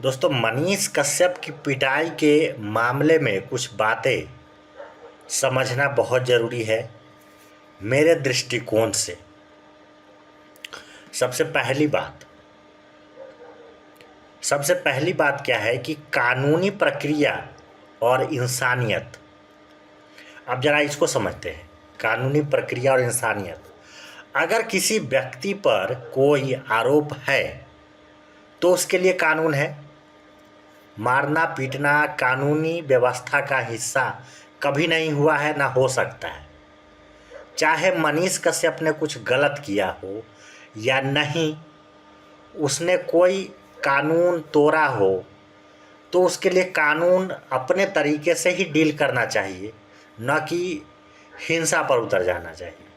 दोस्तों, मनीष कश्यप की पिटाई के मामले में कुछ बातें समझना बहुत ज़रूरी है मेरे दृष्टिकोण से। सबसे पहली बात क्या है कि कानूनी प्रक्रिया और इंसानियत। अब ज़रा इसको समझते हैं, कानूनी प्रक्रिया और इंसानियत। अगर किसी व्यक्ति पर कोई आरोप है तो उसके लिए कानून है। मारना पीटना कानूनी व्यवस्था का हिस्सा कभी नहीं हुआ है, ना हो सकता है। चाहे मनीष कश्यप ने कुछ गलत किया हो या नहीं, उसने कोई कानून तोड़ा हो तो उसके लिए कानून अपने तरीके से ही डील करना चाहिए, न कि हिंसा पर उतर जाना चाहिए,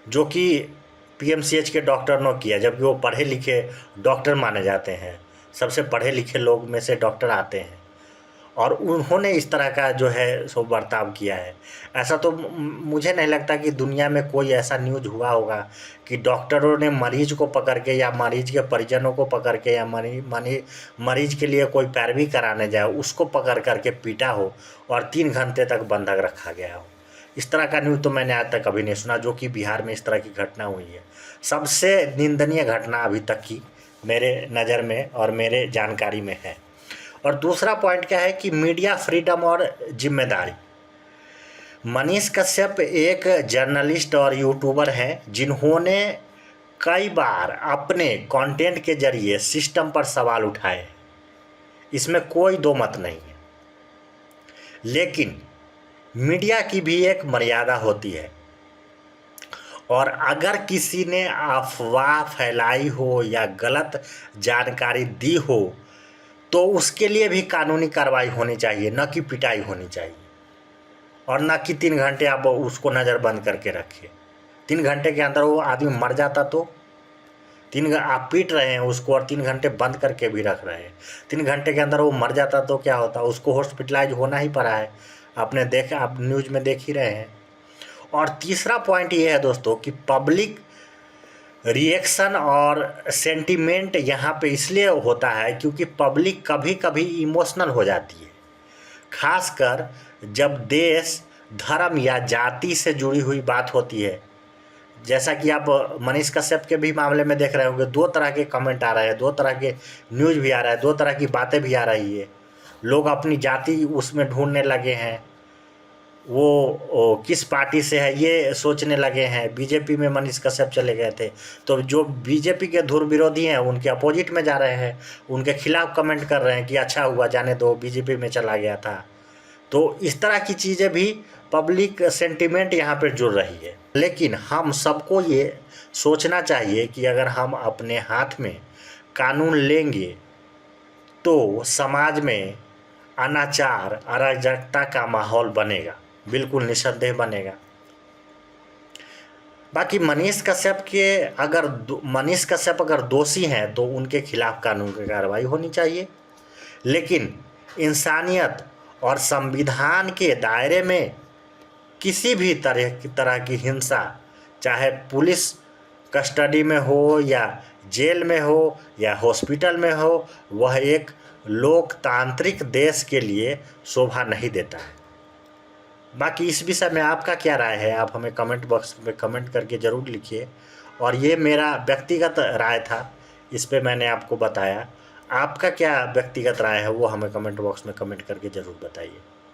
जो कि पीएमसीएच के डॉक्टर ने किया, जबकि वो पढ़े लिखे डॉक्टर माने जाते हैं। सबसे पढ़े लिखे लोग में से डॉक्टर आते हैं और उन्होंने इस तरह का जो है सो बर्ताव किया है। ऐसा तो मुझे नहीं लगता कि दुनिया में कोई ऐसा न्यूज़ हुआ होगा कि डॉक्टरों ने मरीज को पकड़ के या मरीज के परिजनों को पकड़ के या मरीज के लिए कोई पैरवी कराने जाए उसको पकड़ करके पीटा हो और 3 घंटे तक बंधक रखा गया हो। इस तरह का न्यूज़ तो मैंने आज तक कभी नहीं सुना, जो कि बिहार में इस तरह की घटना हुई है। सबसे निंदनीय घटना अभी तक की मेरे नज़र में और मेरे जानकारी में है। और दूसरा पॉइंट क्या है कि मीडिया फ्रीडम और जिम्मेदारी। मनीष कश्यप एक जर्नलिस्ट और यूट्यूबर हैं जिन्होंने कई बार अपने कंटेंट के जरिए सिस्टम पर सवाल उठाए हैं, इसमें कोई दो मत नहीं है। लेकिन मीडिया की भी एक मर्यादा होती है, और अगर किसी ने अफवाह फैलाई हो या गलत जानकारी दी हो तो उसके लिए भी कानूनी कार्रवाई होनी चाहिए, न कि पिटाई होनी चाहिए। और न कि 3 घंटे आप उसको नज़र बंद करके रखिए। 3 घंटे के अंदर वो आदमी मर जाता तो आप पीट रहे हैं उसको और 3 घंटे बंद करके भी रख रहे हैं। 3 घंटे के अंदर वो मर जाता तो क्या होता? उसको हॉस्पिटलाइज होना ही पड़ा है। आपने देखा, आप न्यूज़ में देख ही रहे हैं। और तीसरा पॉइंट ये है दोस्तों कि पब्लिक रिएक्शन और सेंटीमेंट यहाँ पे इसलिए होता है क्योंकि पब्लिक कभी कभी इमोशनल हो जाती है, खासकर जब देश, धर्म या जाति से जुड़ी हुई बात होती है। जैसा कि आप मनीष कश्यप के भी मामले में देख रहे होंगे, 2 तरह के कमेंट आ रहे हैं, 2 तरह के न्यूज़ भी आ रहा है, 2 तरह की बातें भी आ रही है। लोग अपनी जाति उसमें ढूंढने लगे हैं, वो किस पार्टी से है ये सोचने लगे हैं। बीजेपी में मनीष कश्यप चले गए थे तो जो बीजेपी के धुर विरोधी हैं उनके अपोजिट में जा रहे हैं, उनके खिलाफ कमेंट कर रहे हैं कि अच्छा हुआ जाने दो, बीजेपी में चला गया था। तो इस तरह की चीज़ें भी पब्लिक सेंटीमेंट यहाँ पर जुड़ रही है। लेकिन हम सबको ये सोचना चाहिए कि अगर हम अपने हाथ में कानून लेंगे तो समाज में अनाचार, अराजकता का माहौल बनेगा, बिल्कुल निस्संदेह बनेगा। बाकी मनीष कश्यप अगर दोषी हैं तो उनके खिलाफ कानून की कार्रवाई होनी चाहिए। लेकिन इंसानियत और संविधान के दायरे में किसी भी तरह की हिंसा, चाहे पुलिस कस्टडी में हो या जेल में हो या हॉस्पिटल में हो, वह एक लोकतांत्रिक देश के लिए शोभा नहीं देता है। बाकी इस विषय में आपका क्या राय है, आप हमें कमेंट बॉक्स में कमेंट करके ज़रूर लिखिए। और ये मेरा व्यक्तिगत राय था, इस पे मैंने आपको बताया। आपका क्या व्यक्तिगत राय है वो हमें कमेंट बॉक्स में कमेंट करके ज़रूर बताइए।